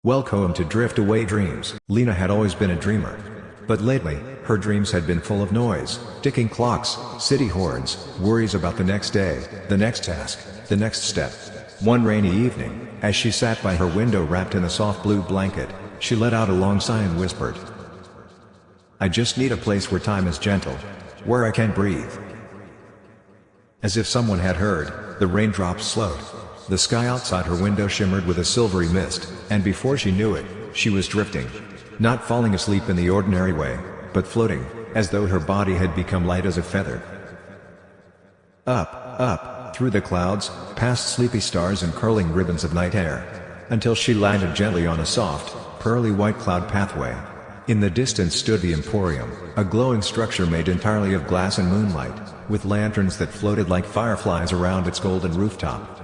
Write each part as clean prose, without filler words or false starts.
Welcome to Drift Away Dreams. Lena had always been a dreamer. But lately, her dreams had been full of noise, ticking clocks, city horns, worries about the next day, the next task, the next step. One rainy evening, as she sat by her window wrapped in a soft blue blanket, she let out a long sigh and whispered, "I just need a place where time is gentle, where I can breathe." As if someone had heard, the raindrops slowed. The sky outside her window shimmered with a silvery mist, and before she knew it, she was drifting. Not falling asleep in the ordinary way, but floating, as though her body had become light as a feather. Up, through the clouds, past sleepy stars and curling ribbons of night air, until she landed gently on a soft, pearly white cloud pathway. In the distance stood the Emporium, a glowing structure made entirely of glass and moonlight, with lanterns that floated like fireflies around its golden rooftop.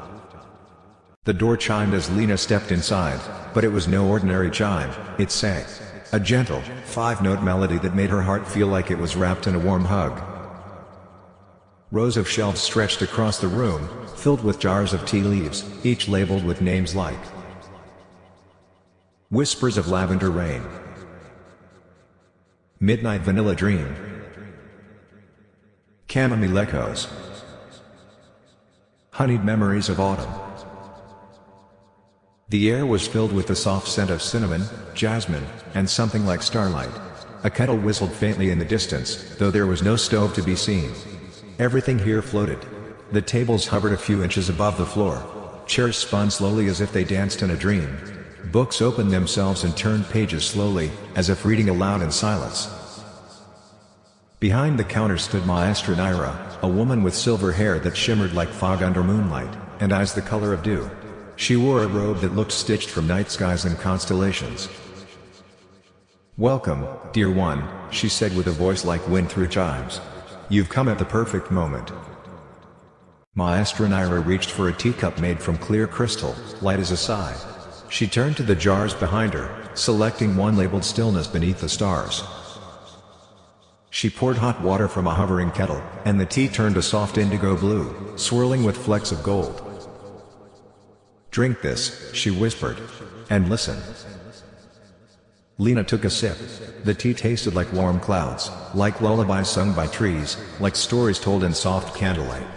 The door chimed as Lena stepped inside, but it was no ordinary chime. It sang a gentle, five-note melody that made her heart feel like it was wrapped in a warm hug. Rows of shelves stretched across the room, filled with jars of tea leaves, each labeled with names like Whispers of Lavender Rain, Midnight Vanilla Dream, Chamomile Echoes, Honeyed Memories of Autumn. The air was filled with the soft scent of cinnamon, jasmine, and something like starlight. A kettle whistled faintly in the distance, though there was no stove to be seen. Everything here floated. The tables hovered a few inches above the floor. Chairs spun slowly as if they danced in a dream. Books opened themselves and turned pages slowly, as if reading aloud in silence. Behind the counter stood Maestra Naira, a woman with silver hair that shimmered like fog under moonlight, and eyes the color of dew. She wore a robe that looked stitched from night skies and constellations. "Welcome, dear one," she said with a voice like wind through chimes. "You've come at the perfect moment." Maestra Naira reached for a teacup made from clear crystal, light as a sigh. She turned to the jars behind her, selecting one labeled Stillness Beneath the Stars. She poured hot water from a hovering kettle, and the tea turned a soft indigo blue, swirling with flecks of gold. "Drink this," she whispered, "and listen." Lena took a sip. The tea tasted like warm clouds, like lullabies sung by trees, like stories told in soft candlelight.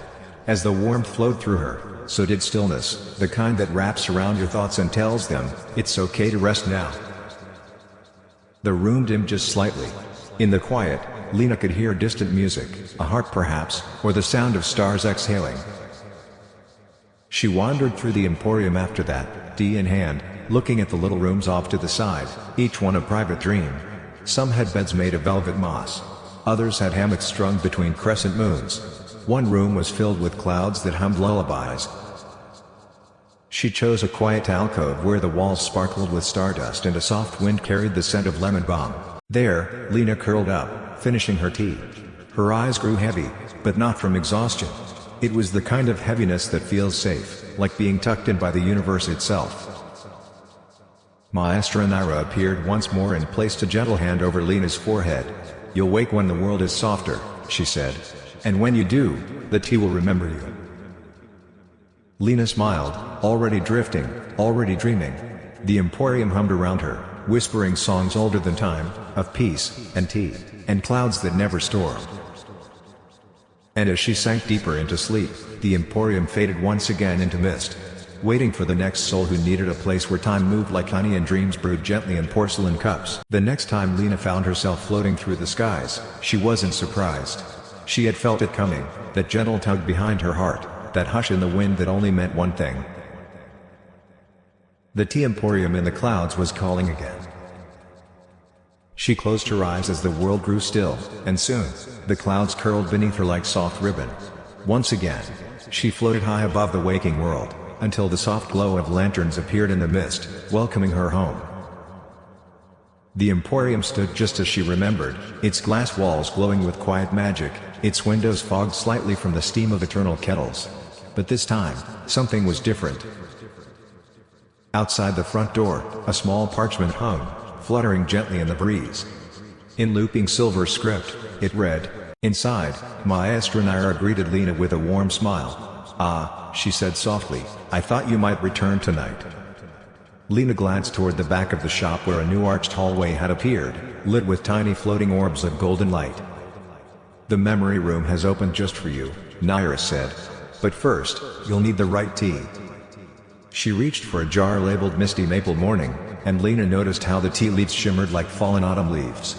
As the warmth flowed through her, so did stillness, the kind that wraps around your thoughts and tells them, it's okay to rest now. The room dimmed just slightly. In the quiet, Lena could hear distant music, a harp perhaps, or the sound of stars exhaling. She wandered through the Emporium after that, tea in hand, looking at the little rooms off to the side, each one a private dream. Some had beds made of velvet moss. Others had hammocks strung between crescent moons. One room was filled with clouds that hummed lullabies. She chose a quiet alcove where the walls sparkled with stardust and a soft wind carried the scent of lemon balm. There, Lena curled up, finishing her tea. Her eyes grew heavy, but not from exhaustion. It was the kind of heaviness that feels safe, like being tucked in by the universe itself. Maestra Naira appeared once more and placed a gentle hand over Lena's forehead. "You'll wake when the world is softer," she said. "And when you do, the tea will remember you." Lena smiled, already drifting, already dreaming. The Emporium hummed around her, whispering songs older than time, of peace, and tea, and clouds that never storm. And as she sank deeper into sleep, the Emporium faded once again into mist, waiting for the next soul who needed a place where time moved like honey and dreams brewed gently in porcelain cups. The next time Lena found herself floating through the skies, she wasn't surprised. She had felt it coming, that gentle tug behind her heart, that hush in the wind that only meant one thing. The Tea Emporium in the clouds was calling again. She closed her eyes as the world grew still, and soon, the clouds curled beneath her like soft ribbon. Once again, she floated high above the waking world, until the soft glow of lanterns appeared in the mist, welcoming her home. The Emporium stood just as she remembered, its glass walls glowing with quiet magic, its windows fogged slightly from the steam of eternal kettles. But this time, something was different. Outside the front door, a small parchment hung, fluttering gently in the breeze. In looping silver script, it read, "Inside, Maestra Naira greeted Lena with a warm smile." "Ah," she said softly, "I thought you might return tonight." Lena glanced toward the back of the shop where a new arched hallway had appeared, lit with tiny floating orbs of golden light. "The memory room has opened just for you," Naira said. "But first, you'll need the right tea." She reached for a jar labeled Misty Maple Morning, and Lena noticed how the tea leaves shimmered like fallen autumn leaves.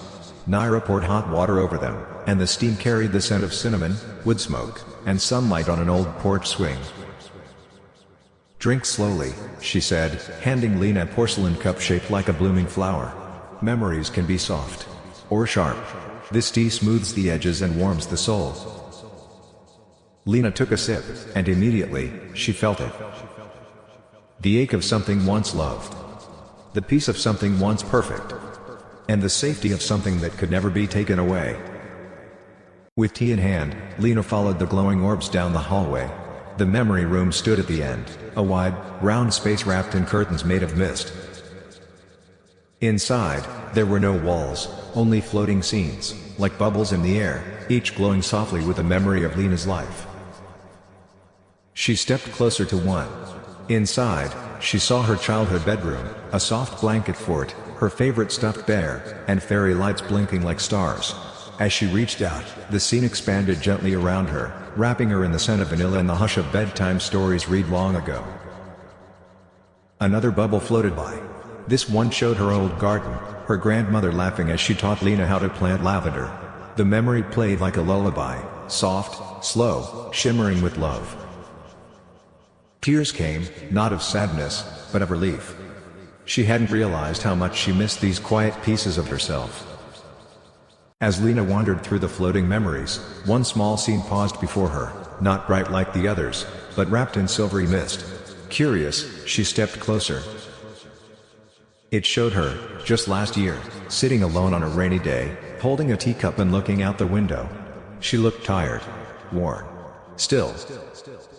Naira poured hot water over them, and the steam carried the scent of cinnamon, wood smoke, and sunlight on an old porch swing. "Drink slowly," she said, handing Lena a porcelain cup shaped like a blooming flower. "Memories can be soft. Or sharp. This tea smooths the edges and warms the soul." Lena took a sip, and immediately, she felt it. The ache of something once loved. The peace of something once perfect. And the safety of something that could never be taken away. With tea in hand, Lena followed the glowing orbs down the hallway. The memory room stood at the end, a wide, round space wrapped in curtains made of mist. Inside, there were no walls, only floating scenes, like bubbles in the air, each glowing softly with a memory of Lena's life. She stepped closer to one. Inside, she saw her childhood bedroom, a soft blanket fort, her favorite stuffed bear, and fairy lights blinking like stars. As she reached out, the scene expanded gently around her, wrapping her in the scent of vanilla and the hush of bedtime stories read long ago. Another bubble floated by. This one showed her old garden, her grandmother laughing as she taught Lena how to plant lavender. The memory played like a lullaby, soft, slow, shimmering with love. Tears came, not of sadness, but of relief. She hadn't realized how much she missed these quiet pieces of herself. As Lena wandered through the floating memories, one small scene paused before her, not bright like the others, but wrapped in silvery mist. Curious, she stepped closer. It showed her, just last year, sitting alone on a rainy day, holding a teacup and looking out the window. She looked tired, worn, still.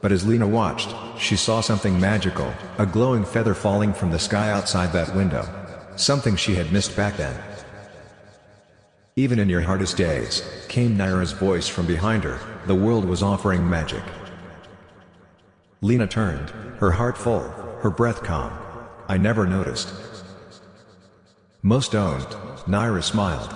But as Lena watched, she saw something magical, a glowing feather falling from the sky outside that window. Something she had missed back then. "Even in your hardest days," came Naira's voice from behind her, "the world was offering magic." Lena turned, her heart full, her breath calm. "I never noticed." "Most don't," Naira smiled.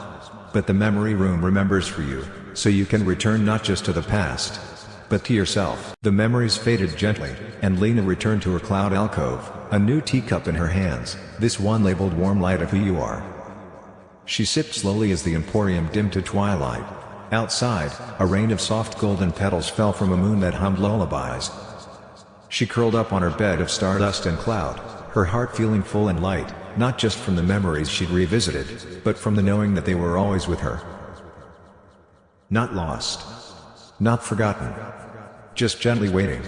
"But the memory room remembers for you, so you can return not just to the past, but to yourself." The memories faded gently, and Lena returned to her cloud alcove, a new teacup in her hands, this one labeled "Warm Light of Who You Are." She sipped slowly as the emporium dimmed to twilight. Outside, a rain of soft golden petals fell from a moon that hummed lullabies. She curled up on her bed of stardust and cloud, her heart feeling full and light, not just from the memories she'd revisited, but from the knowing that they were always with her. Not lost. Not forgotten. Just gently waiting.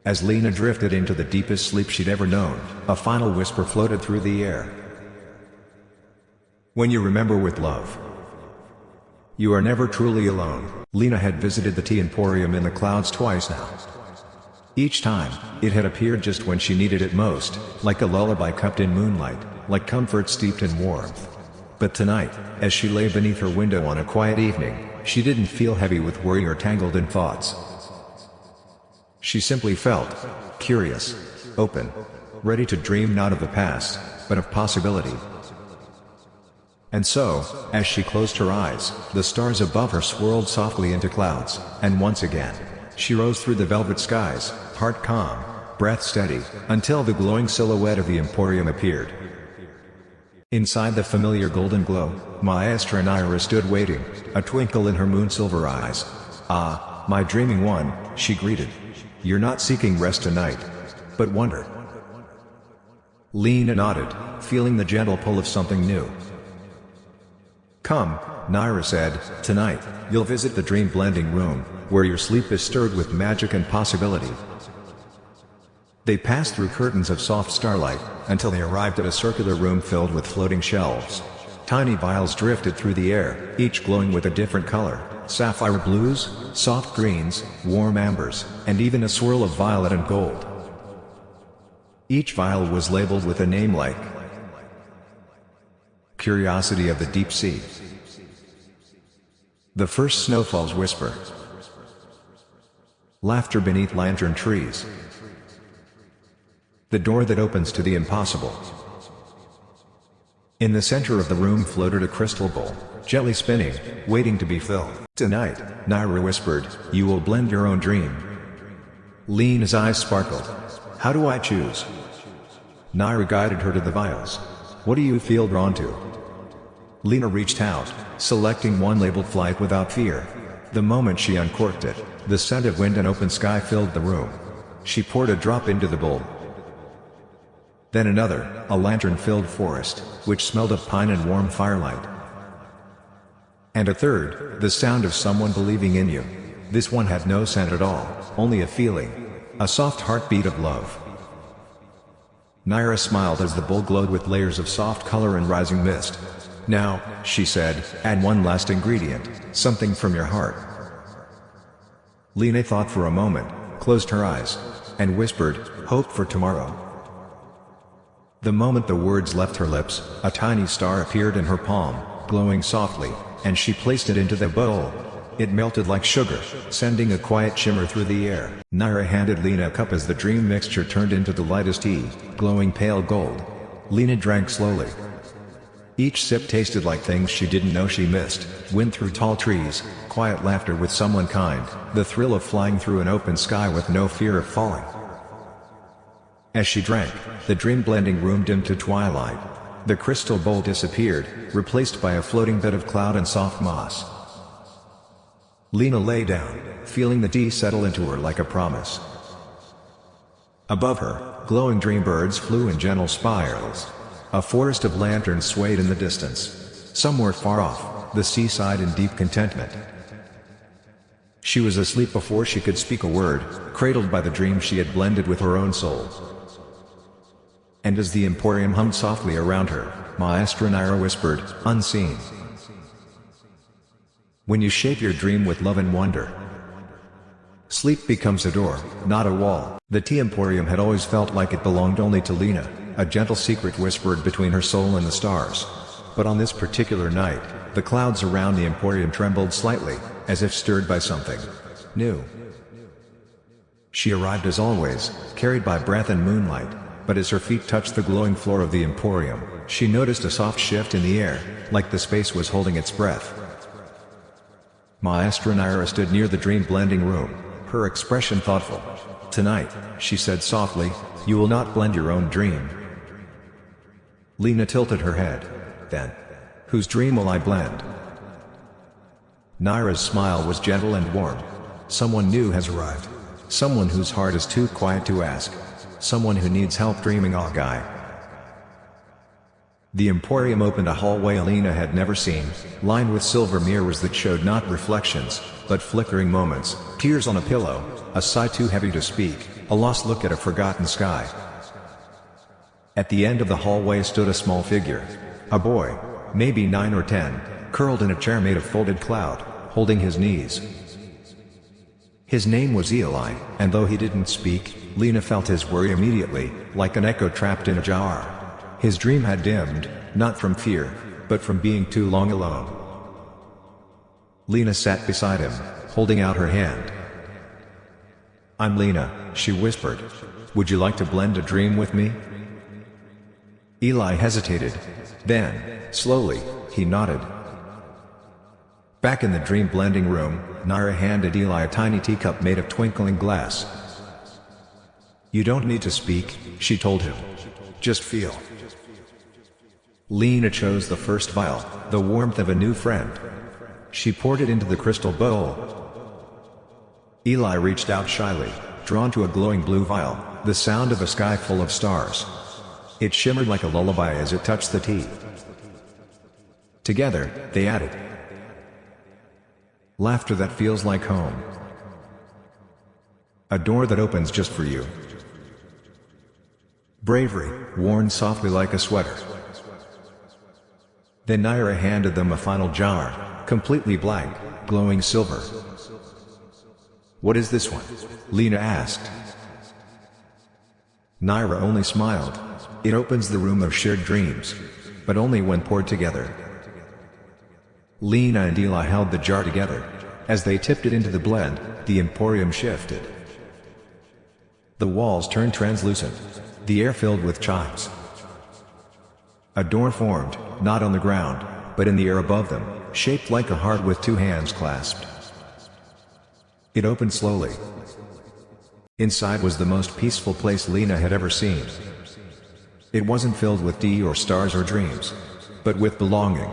As Lena drifted into the deepest sleep she'd ever known, a final whisper floated through the air. "When you remember with love, you are never truly alone." Lena had visited the Tea Emporium in the clouds twice now. Each time, it had appeared just when she needed it most, like a lullaby cupped in moonlight, like comfort steeped in warmth. But tonight, as she lay beneath her window on a quiet evening, she didn't feel heavy with worry or tangled in thoughts. She simply felt curious, open, ready to dream not of the past, but of possibility. And so, as she closed her eyes, the stars above her swirled softly into clouds, and once again, she rose through the velvet skies, heart calm, breath steady, until the glowing silhouette of the Emporium appeared. Inside the familiar golden glow, Maestra Naira stood waiting, a twinkle in her moon-silver eyes. "Ah, my dreaming one," she greeted. "You're not seeking rest tonight, but wonder." Lena nodded, feeling the gentle pull of something new. "Come," Naira said, "tonight, you'll visit the dream blending room, where your sleep is stirred with magic and possibility." They passed through curtains of soft starlight, until they arrived at a circular room filled with floating shelves. Tiny vials drifted through the air, each glowing with a different color: sapphire blues, soft greens, warm ambers, and even a swirl of violet and gold. Each vial was labeled with a name like Curiosity of the Deep Sea, The First Snowfall's Whisper, Laughter Beneath Lantern Trees, The door that opens to the impossible. In the center of the room floated a crystal bowl, gently spinning, waiting to be filled. "Tonight," Naira whispered, "you will blend your own dream." Lena's eyes sparkled. "How do I choose?" Naira guided her to the vials. "What do you feel drawn to?" Lena reached out, selecting one labeled Flight Without Fear. The moment she uncorked it, the scent of wind and open sky filled the room. She poured a drop into the bowl. Then another, a lantern-filled forest, which smelled of pine and warm firelight. And a third, the sound of someone believing in you. This one had no scent at all, only a feeling. A soft heartbeat of love. Naira smiled as the bowl glowed with layers of soft color and rising mist. "Now," she said, "add one last ingredient, something from your heart." Lena thought for a moment, closed her eyes, and whispered, "Hope for tomorrow." The moment the words left her lips, a tiny star appeared in her palm, glowing softly, and she placed it into the bowl. It melted like sugar, sending a quiet shimmer through the air. Naira handed Lena a cup as the dream mixture turned into the lightest tea, glowing pale gold. Lena drank slowly. Each sip tasted like things she didn't know she missed: wind through tall trees, quiet laughter with someone kind, the thrill of flying through an open sky with no fear of falling. As she drank, the dream-blending room dimmed to twilight. The crystal bowl disappeared, replaced by a floating bed of cloud and soft moss. Lena lay down, feeling the tea settle into her like a promise. Above her, glowing dream birds flew in gentle spirals. A forest of lanterns swayed in the distance. Somewhere far off, the sea sighed in deep contentment. She was asleep before she could speak a word, cradled by the dream she had blended with her own soul. And as the Emporium hummed softly around her, Maestra Naira whispered, "Unseen. When you shape your dream with love and wonder, sleep becomes a door, not a wall." The Tea Emporium had always felt like it belonged only to Lena, a gentle secret whispered between her soul and the stars. But on this particular night, the clouds around the Emporium trembled slightly, as if stirred by something new. She arrived as always, carried by breath and moonlight, but as her feet touched the glowing floor of the Emporium, she noticed a soft shift in the air, like the space was holding its breath. Maestra Naira stood near the dream-blending room, her expression thoughtful. "Tonight," she said softly, "you will not blend your own dream." Lena tilted her head. "Then, whose dream will I blend?" Naira's smile was gentle and warm. "Someone new has arrived. Someone whose heart is too quiet to ask. Someone who needs help dreaming." "Ah, guy." The Emporium opened a hallway Lena had never seen, lined with silver mirrors that showed not reflections, but flickering moments, tears on a pillow, a sigh too heavy to speak, a lost look at a forgotten sky. At the end of the hallway stood a small figure. A boy, maybe 9 or 10, curled in a chair made of folded cloud, holding his knees. His name was Eli, and though he didn't speak, Lena felt his worry immediately, like an echo trapped in a jar. His dream had dimmed, not from fear, but from being too long alone. Lena sat beside him, holding out her hand. "I'm Lena," she whispered. "Would you like to blend a dream with me?" Eli hesitated. Then, slowly, he nodded. Back in the dream-blending room, Naira handed Eli a tiny teacup made of twinkling glass. "You don't need to speak," she told him. "Just feel." Lena chose the first vial, the warmth of a new friend. She poured it into the crystal bowl. Eli reached out shyly, drawn to a glowing blue vial, the sound of a sky full of stars. It shimmered like a lullaby as it touched the tea. Together, they added, "Laughter that feels like home. A door that opens just for you. Bravery, worn softly like a sweater." Then Naira handed them a final jar, completely blank, glowing silver. "What is this one?" Lena asked. Naira only smiled. "It opens the room of shared dreams. But only when poured together." Lena and Eli held the jar together. As they tipped it into the blend, the Emporium shifted. The walls turned translucent. The air filled with chimes. A door formed, not on the ground, but in the air above them, shaped like a heart with two hands clasped. It opened slowly. Inside was the most peaceful place Lena had ever seen. It wasn't filled with tea or stars or dreams, but with belonging.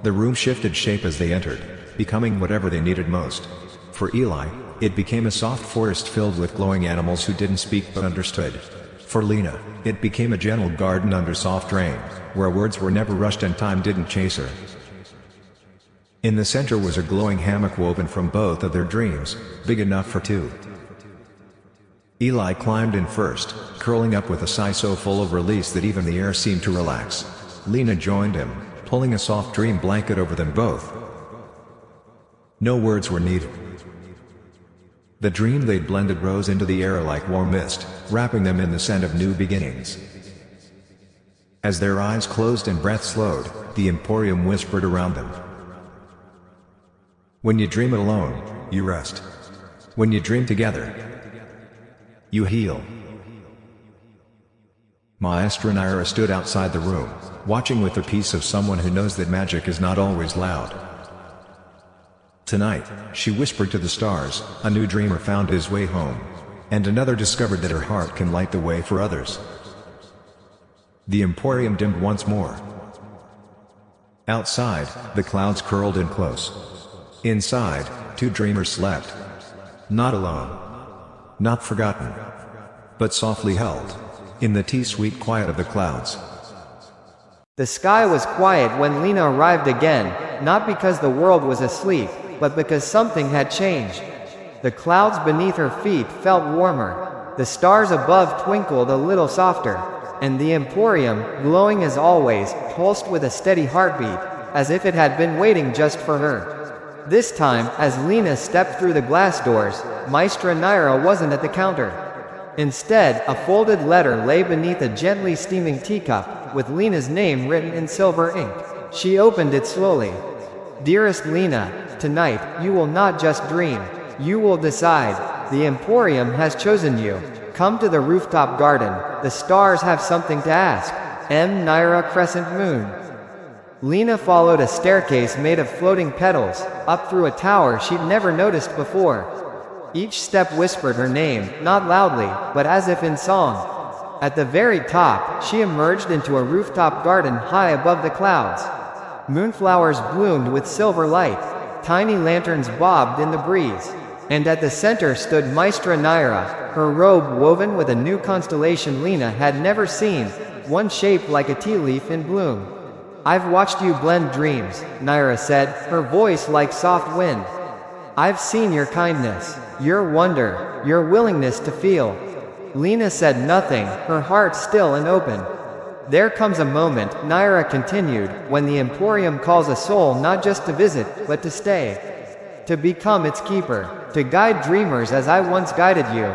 The room shifted shape as they entered, becoming whatever they needed most. For Eli, it became a soft forest filled with glowing animals who didn't speak but understood. For Lena, it became a gentle garden under soft rain, where words were never rushed and time didn't chase her. In the center was a glowing hammock woven from both of their dreams, big enough for two. Eli climbed in first, curling up with a sigh so full of release that even the air seemed to relax. Lena joined him, pulling a soft dream blanket over them both. No words were needed. The dream they'd blended rose into the air like warm mist, wrapping them in the scent of new beginnings. As their eyes closed and breath slowed, the Emporium whispered around them. When you dream alone, you rest. When you dream together, you heal. Maestra Naira stood outside the room, watching with the peace of someone who knows that magic is not always loud. Tonight, she whispered to the stars, a new dreamer found his way home. And another discovered that her heart can light the way for others. The Emporium dimmed once more. Outside, the clouds curled in close. Inside, two dreamers slept. Not alone. Not forgotten. But softly held. In the tea-sweet quiet of the clouds. The sky was quiet when Lena arrived again, not because the world was asleep, but because something had changed. The clouds beneath her feet felt warmer, the stars above twinkled a little softer, and the Emporium, glowing as always, pulsed with a steady heartbeat, as if it had been waiting just for her. This time, as Lena stepped through the glass doors, Maestra Naira wasn't at the counter. Instead, a folded letter lay beneath a gently steaming teacup, with Lena's name written in silver ink. She opened it slowly. Dearest Lena, tonight, you will not just dream. You will decide. The Emporium has chosen you. Come to the rooftop garden. The stars have something to ask. M. Naira Crescent Moon. Lena followed a staircase made of floating petals, up through a tower she'd never noticed before. Each step whispered her name, not loudly, but as if in song. At the very top, she emerged into a rooftop garden high above the clouds. Moonflowers bloomed with silver light. Tiny lanterns bobbed in the breeze. And at the center stood Maestra Naira, her robe woven with a new constellation Lena had never seen, one shaped like a tea leaf in bloom. I've watched you blend dreams, Naira said, her voice like soft wind. I've seen your kindness, your wonder, your willingness to feel. Lena said nothing, her heart still and open. There comes a moment, Naira continued, when the Emporium calls a soul not just to visit, but to stay. To become its keeper, to guide dreamers as I once guided you.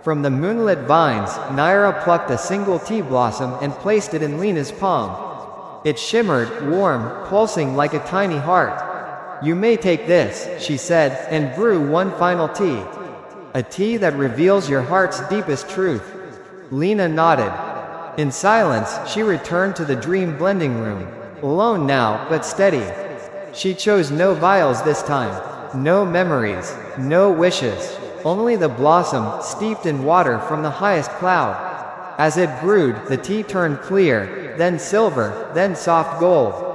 From the moonlit vines, Naira plucked a single tea blossom and placed it in Lena's palm. It shimmered, warm, pulsing like a tiny heart. You may take this, she said, and brew one final tea. A tea that reveals your heart's deepest truth. Lena nodded. In silence, she returned to the dream blending room. Alone now, but steady. She chose no vials this time. No memories. No wishes. Only the blossom, steeped in water from the highest cloud. As it brewed, the tea turned clear, then silver, then soft gold.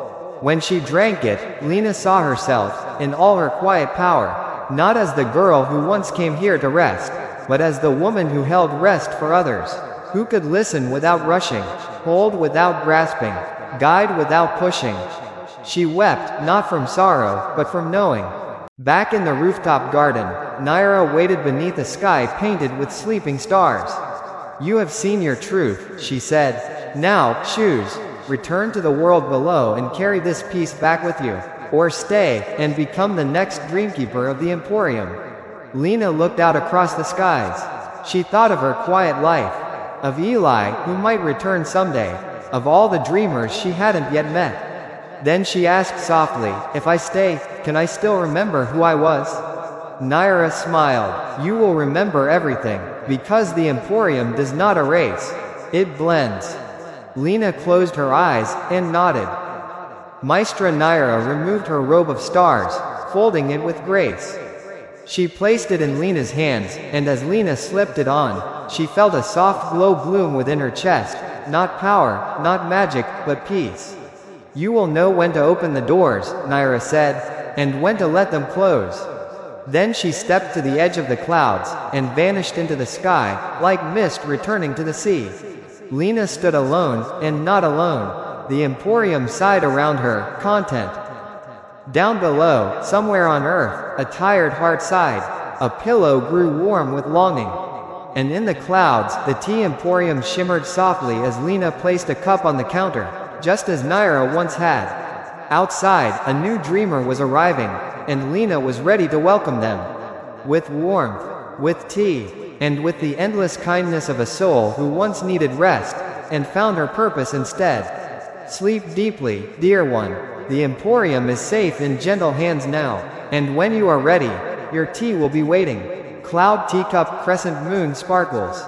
When she drank it, Lena saw herself, in all her quiet power, not as the girl who once came here to rest, but as the woman who held rest for others, who could listen without rushing, hold without grasping, guide without pushing. She wept, not from sorrow, but from knowing. Back in the rooftop garden, Naira waited beneath a sky painted with sleeping stars. You have seen your truth, she said. Now, choose. Return to the world below and carry this peace back with you, or stay, and become the next dreamkeeper of the Emporium. Lena looked out across the skies. She thought of her quiet life, of Eli, who might return someday, of all the dreamers she hadn't yet met. Then she asked softly, if I stay, can I still remember who I was? Naira smiled. You will remember everything, because the Emporium does not erase. It blends. Lena closed her eyes, and nodded. Maestra Naira removed her robe of stars, folding it with grace. She placed it in Lena's hands, and as Lena slipped it on, she felt a soft glow bloom within her chest. Not power, not magic, but peace. You will know when to open the doors, Naira said, and when to let them close. Then she stepped to the edge of the clouds, and vanished into the sky, like mist returning to the sea. Lena stood alone, and not alone. The Emporium sighed around her, content. Down below, somewhere on earth, a tired heart sighed. A pillow grew warm with longing. And in the clouds, the Tea Emporium shimmered softly as Lena placed a cup on the counter, just as Naira once had. Outside, a new dreamer was arriving, and Lena was ready to welcome them. With warmth, with tea, and with the endless kindness of a soul who once needed rest, and found her purpose instead. Sleep deeply, dear one. The Emporium is safe in gentle hands now, and when you are ready, your tea will be waiting. Cloud teacup crescent moon sparkles.